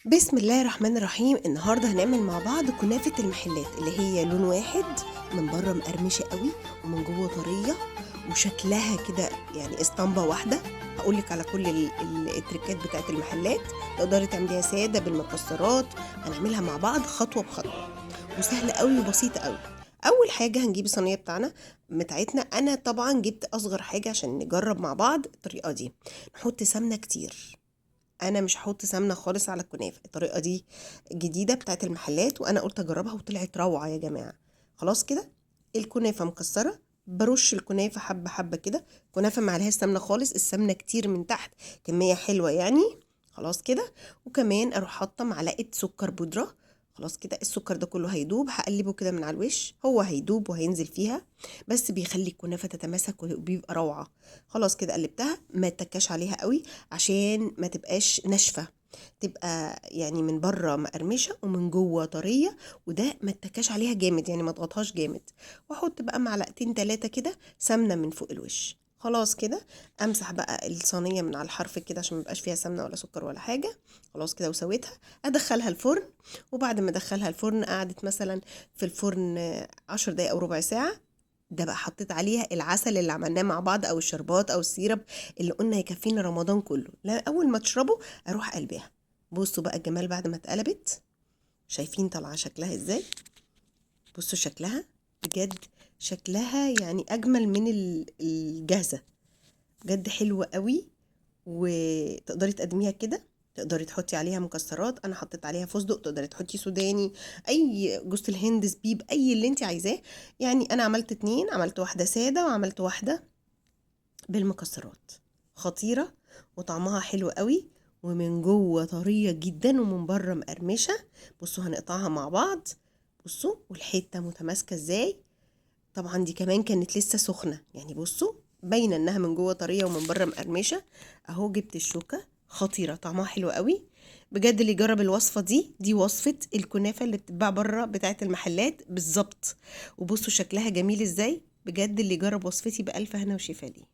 بسم الله الرحمن الرحيم. النهارده هنعمل مع بعض كنافة المحلات اللي هي لون واحد، من بره مقرمشة قوي ومن جوه طرية وشكلها كده يعني اسطمبة واحدة. هقولك على كل التريكات بتاعت المحلات. تقدري تعمليها سادة بالمكسرات، هنعملها مع بعض خطوة بخطوة وسهلة قوي وبسيطة قوي. اول حاجة هنجيب الصينية بتاعتنا. انا طبعا جبت اصغر حاجة عشان نجرب مع بعض الطريقة دي. نحط سمنة كتير. انا مش هحط سمنه خالص على الكنافه، الطريقه دي جديده بتاعت المحلات وانا قلت اجربها وطلعت روعه يا جماعه. خلاص كده الكنافه مكسره، برش الكنافه حبه حبه كده. كنافه ما عليهاش سمنه خالص، السمنه كتير من تحت، كميه حلوه يعني. خلاص كده. وكمان اروح حاطه معلقه سكر بودره. خلاص كده السكر ده كله هيدوب، هقلبه كده من على الوش، هو هيدوب وهينزل فيها، بس بيخلي الكنافه تتماسك وبيبقى روعه. خلاص كده قلبتها، ما تكاش عليها قوي عشان ما تبقاش ناشفة، تبقى يعني من بره مقرمشة ومن جوه طرية. وده ما اتكاش عليها جامد، يعني ما تغطهاش جامد. واحط بقى معلقتين تلاتة كده سمنة من فوق الوش. خلاص كده امسح بقى الصينية من على الحرف كده عشان ما يبقاش فيها سمنة ولا سكر ولا حاجة. خلاص كده وسويتها، ادخلها الفرن. وبعد ما ادخلها الفرن قعدت مثلا في الفرن 10 دقايق او ربع ساعة. ده بقى حطيت عليها العسل اللي عملناه مع بعض او الشربات او السيرب اللي قلنا هيكفينا رمضان كله. لا اول ما تشربه اروح قلبها. بصوا بقى الجمال بعد ما اتقلبت، شايفين طالعه شكلها ازاي؟ بصوا شكلها بجد، شكلها يعني اجمل من الجاهزه. بجد حلوه قوي. وتقدري تقدميها كده، تقدري تحطي عليها مكسرات. انا حطيت عليها فستق، تقدري تحطي سوداني، اي جوز الهند، زبيب، اي اللي انت عايزاه. يعني انا عملت اتنين، عملت واحده ساده وعملت واحده بالمكسرات. خطيرة وطعمها حلو قوي، ومن جوه طرية جدا ومن بره مقرمشة. بصوا هنقطعها مع بعض. بصوا والحتة متماسكة ازاي. طبعا دي كمان كانت لسه سخنة، يعني بصوا باينة انها من جوه طرية ومن بره مقرمشة. اهو جبت الشوكة. خطيرة طعمها حلو قوي. بجد اللي يجرب الوصفة دي وصفة الكنافة اللي بتتباع بره بتاعت المحلات بالظبط. وبصوا شكلها جميل ازاي. بجد اللي يجرب وصفتي بألف هنا وشفا ليه.